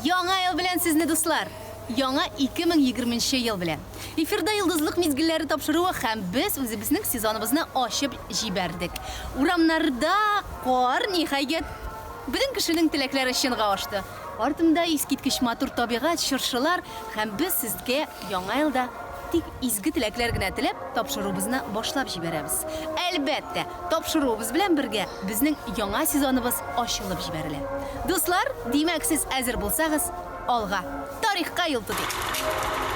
Яңа ел белән сезне дуслар. Яңа 2020 ел белән. Эфирда йолдызлык мизгелләре тапшыруы һәм без үзебезнең сезоныбызны ачып җибәрдек. Урамнарда кар ниһаять бөтен кешенең теләкләре чынга ашты. Артымда искиткеч матур табигать, чыршылар һәм без сезгә яңа елда тик изге теләкләр генә теләп тапшыруыбызны башлап җибәрәбез. Әлбәттә, тапшыруыбыз белән бергә безнең яңа сезоныбыз ачылып җибәрелә. Дуслар, димәк сез әзер булсагыз, алга, тарихка юл тотыйк.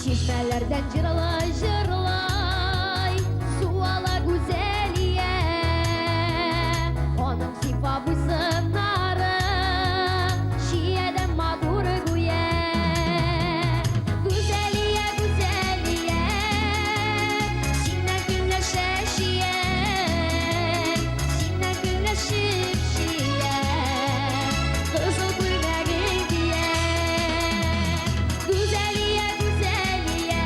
Çeşmelerden cıralay cıralay su ala güzeliye onun sifa bu sınarı şiyeden mağdur güye güzeliye güzeliye sinne günleşe şiye sinne günleşip şiye kızıl gülmeği diye güzeliye güzeliye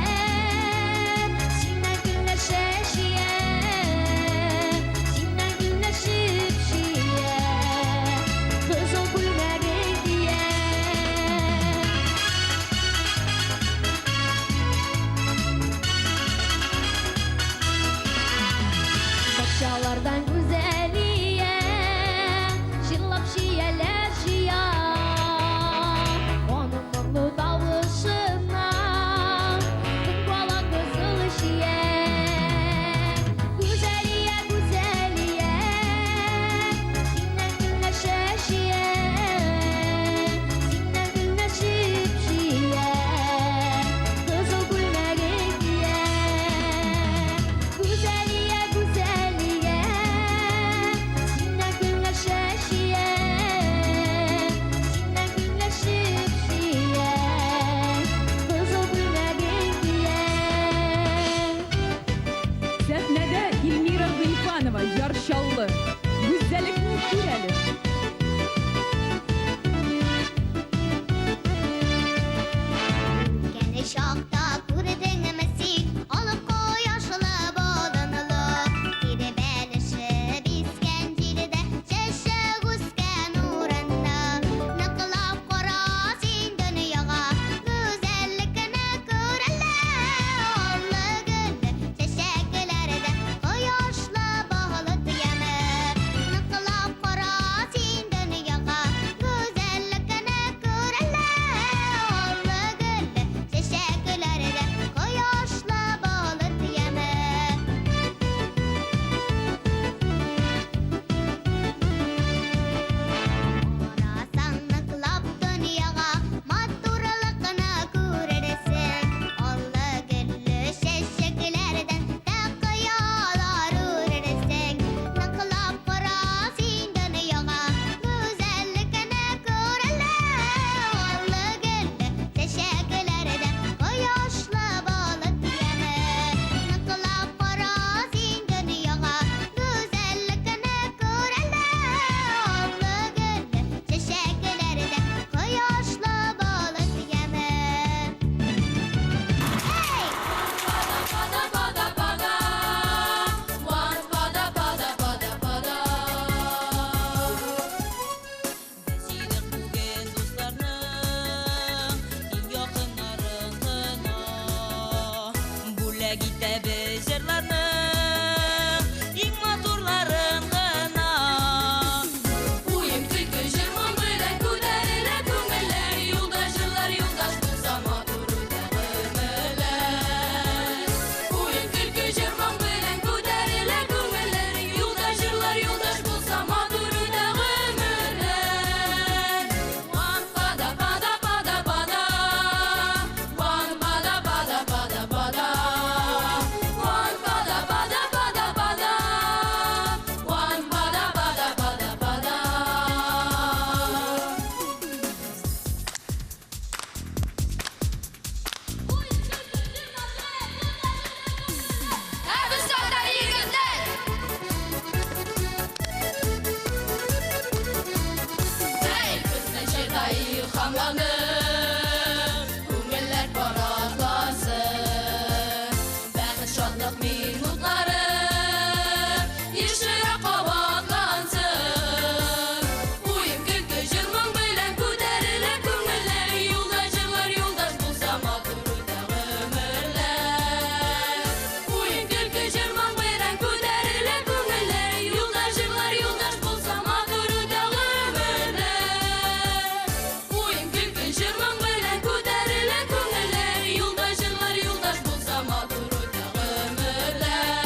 Kamlanır, Күңелләр паратласын, Бәхет шатлык минутлары Ешерәк кабатлансын. Уен көлке җырмың белән күтәрелә күңелләр, Юлда җырлар юлдаш булса матур үтә гомерләр. Уен көлке җырмың белән күтәрелә күңелләр, Юлда җырлар юлдаш булса матур үтә гомерләр. Уен көлке җырмың белән күтәрелә күңелләр, Юлда җырлар юлдаш булса матур үтә гомерләр.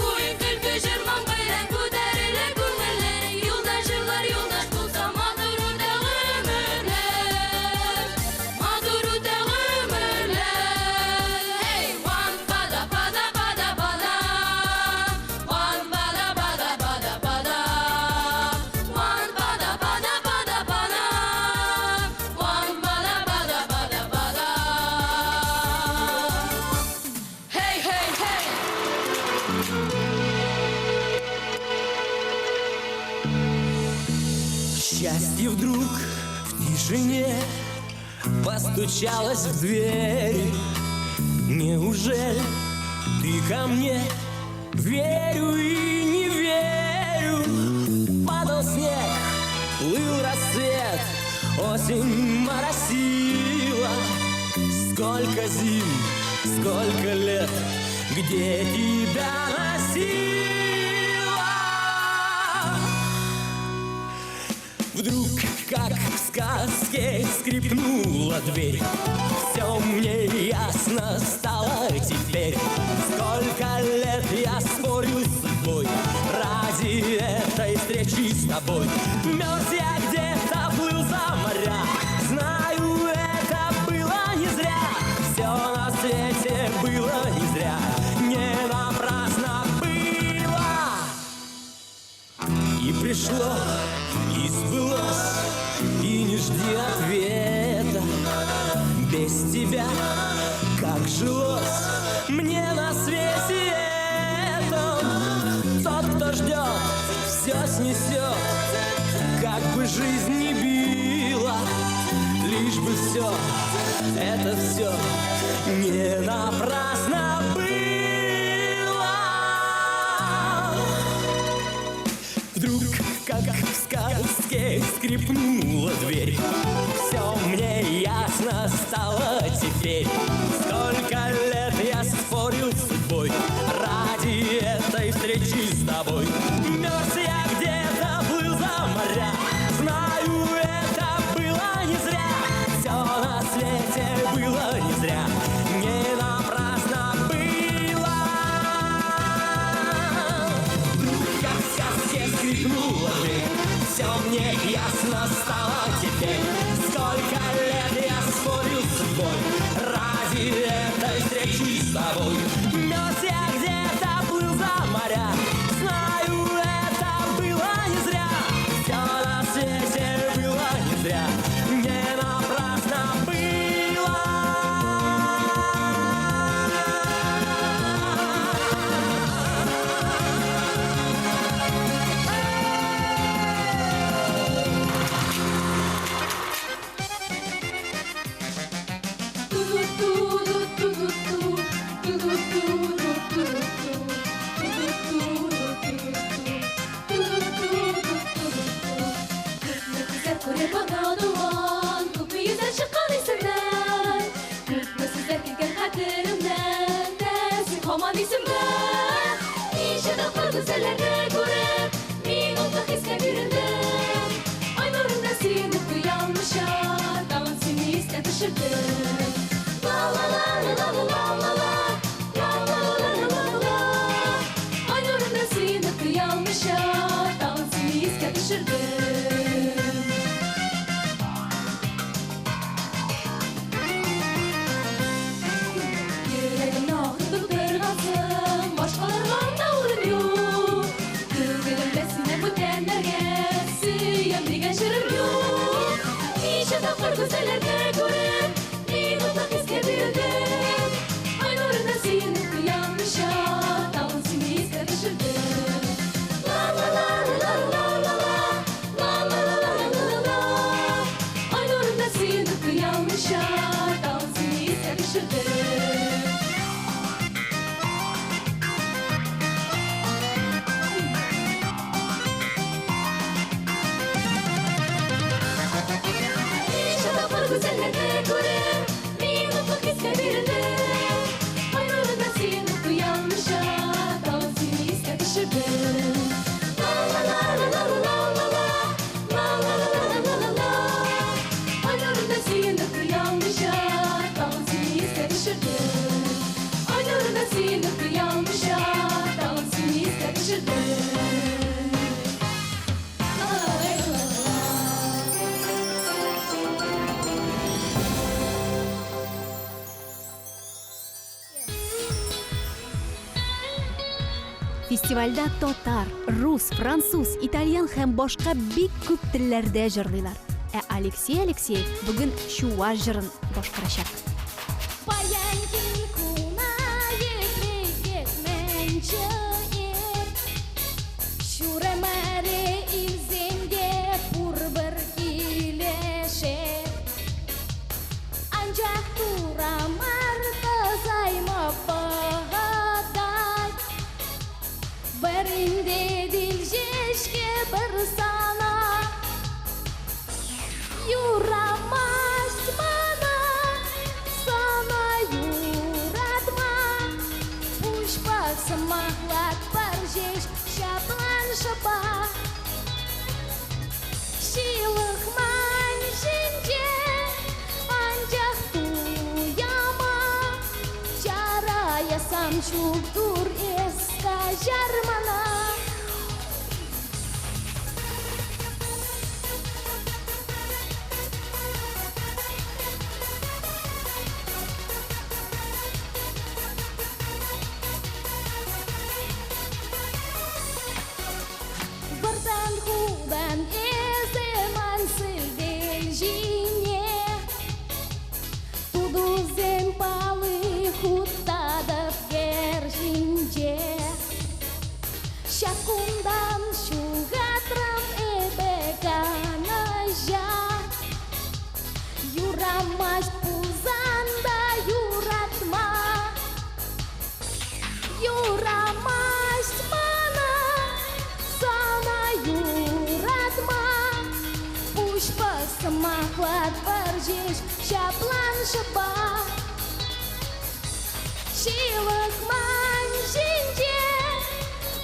Уен көлке җырмың белән күтәрелә күңелләр, Юлда җырлар юлдаш булса матур үтә гомерләр. Матур үтә гомерләр. Hey, one bada bada bada bada, one bada bada bada bada, one bada bada bada bada, one bada bada bada bada. Hey, hey, hey. Счастье вдруг в тишине постучалось в дверь. Неужели ты ко мне? Верю и не верю. Падал снег, плыл рассвет, осень моросила. Сколько зим, сколько лет, где тебя носила? Вдруг, как в сказке, скрипнула дверь. Все мне ясно стало теперь. Сколько лет я спорил с судьбой ради этой встречи с тобой. Мерз я где-то, плыл за моря. Знаю, это было не зря. Все на свете было не зря. Не напрасно было. И пришло, и сбылось, и не жди ответа. Без тебя как жилось мне на свете этом. Тот, кто ждет, все снесет, как бы жизнь ни била. Лишь бы все, это все не напрасно было. Вдруг, как в сказке, скрипнула дверь. Все мне ясно стало теперь. Сколько лет я спорил с судьбой ради этой встречи с тобой. Мерз я где-то, плыл за моря. Знаю, это было не зря. Все на свете было не зря. Не напрасно было. Вдруг, как в сказке, скрипнула дверь. Все мне ясно стало теперь. Сколько лет я спорил с судьбой ради этой встречи с тобой. Мерз я где-то, плыл за моря. Знаю, это было не зря. Все на свете было не зря. Не напрасно было. Күреп бана дуан, күпме йөзәр чыккан исемнәр. Күпме сүзләр килгән хәтеремнән, син һаман исемдә. Ничә тапкыр гүзәлләрне күреп, мин утлы хискә бирелдем. Ай нурында сине коялмыйча, тагын сине искә төшердем. Ла ла ла ла ла ла ла ла, ла ла ла ла ла ла. Ай нурында сине коялмыйча, тагын сине искә төшердем. Йөрәгемне агытып торгансың, башкаларга да урын юк. Күңелемдә сине бүтәннәргә güzellerine göre minutlu hisle birine Aynurunda seni uyanmışa dansını iste düşürdüm La la la la la la la la La la la la la la la Aynurunda seni uyanmışa dansını iste düşürdüm Aynurunda seni uyanmışa dansını iste düşürdüm Festivalda татар, рус, француз, итальян һәм башка бик күп телләрдә җырлыйлар. Алексей Алексеев бүген чуаш җырын башкарачак. Berinde dilceşke bir sana Yuramaz bana Sana yuratma Puşpa sımahlat barjeş Şaplan şapa Şilıkman şince Ancak duyama Cara yasam çuktur eska jarmana Bertan huban ezeman sildel jine Tudu zempalı hutadaf gerjinje Şakundan şugatram ebekanaja Yuramaz puzanda yuratma Yuramaz bana Sana yuratma Puşpa sımahlat barjeş Şaplan şapa Şilıkman jinje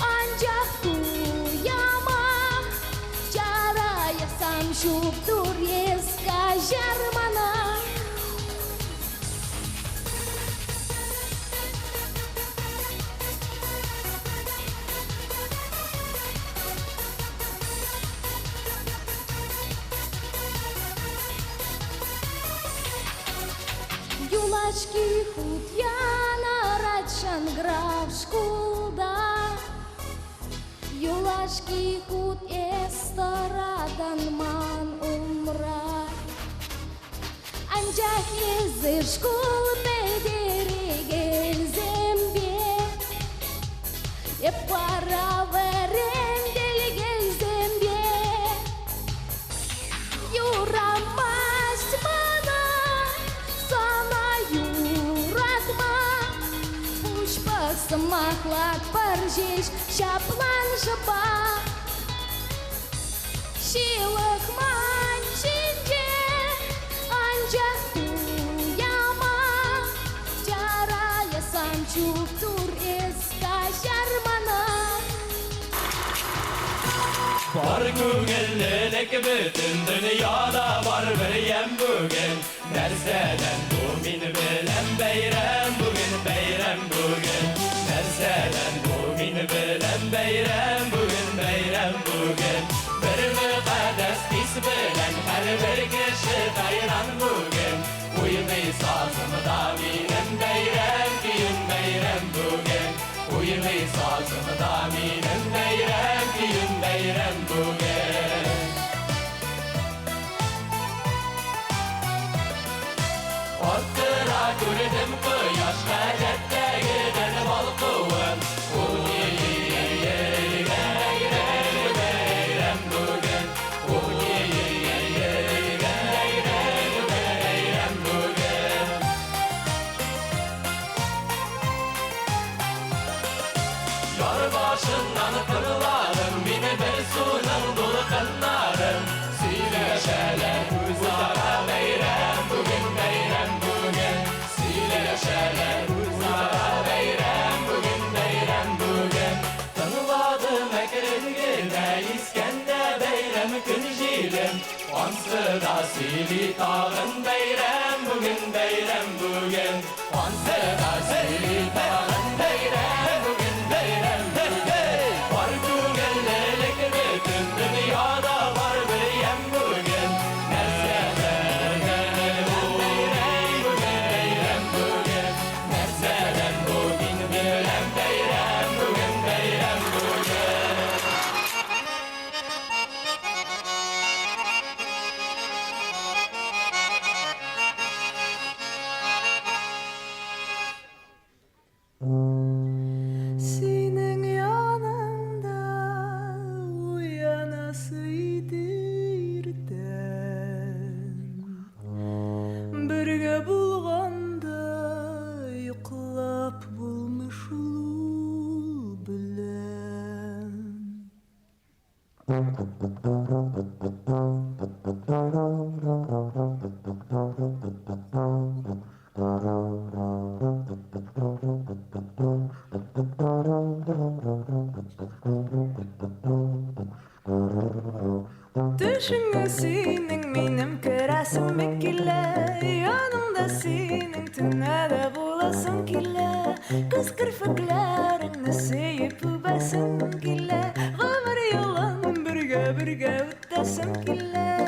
Ancak duyama Cara yasam şuptur eska jarmana Юлачки хут яна радшан граф шкулда Юлашки хут эстарадан ман умра Анчах езir шкул bederi gelzembe para verendel gelzembe Yuramaz bana Sana yuratma Puşpa sımahlat barjeş Şaplan şapa Şilıkman şince Ancak duyama Cara yasam çuktur eska jarmana Var көңіллілік бүтін дүнияда бар бір ем бүгін Нәрседен bu min білем бәйрәм бүгін, бәйрәм бүгін Нәрседен bu min білем бәйрәм бүгін, бәйрәм бүгін Бір müqəddəs his білән hər bir kişi qayran бүгін Uyğuy sazımda minim bәйрәм kiyim, bәйрәm бүгін Uyğuy sazımda minim bәйрәm kiyim, bәйрәm бүгін Ottıra gördüm kıyaş Məhdətdəgidən balqıvın Bәйрәm бүгін Bәйрәm бүгін Yar başından fırladım Beni bir sunun dolu kanlarım Söyləşələr uzara bəyrəm Onsı da sili tağın beyrem bugün beyrem bugün Onsı da sili tağın beyrem bugün beyrem bugün Var güzellik bütün dünyada var bir yem bugün Merseden beyrem bugün beyrem bugün Merseden bugün beyrem beyrem bugün beyrem bugün Senin yanında uyanasıydım Birge bulganda yuklap bulmuş ulu bilen Düşünün senin benim keresim bekile Yanımda senin tünede bulasın kile Kız kırfıklarını seyip übesin kile Gamır yılan birge üttesin kile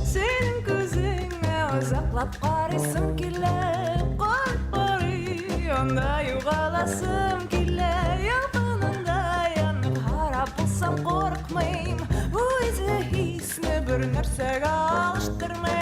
Senin gözüne uzaklap qarysım kile Qar-qari onda yuğalasım kile Yakınında yanıp harap olsam korkmayım Bu izi hisni bir nersege alıştırmayım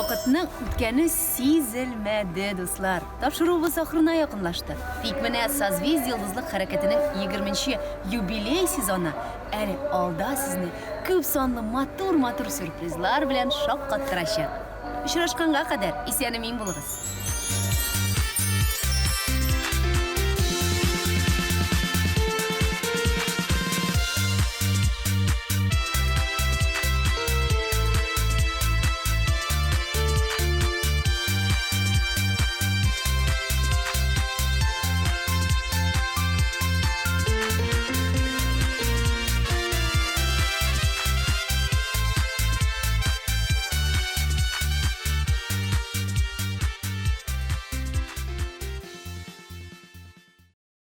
вакытның үткәне сизелмәде, дуслар. Тапшыруыбыз ахырына якынлашты. Тик менә созвездие йолдызлык хәрәкәтенең 20-нче юбилей сезоны әле алда сезне күп санлы матур сюрпризлар белән шаккаттырачак. Очрашканга кадәр исән-имин булыгыз.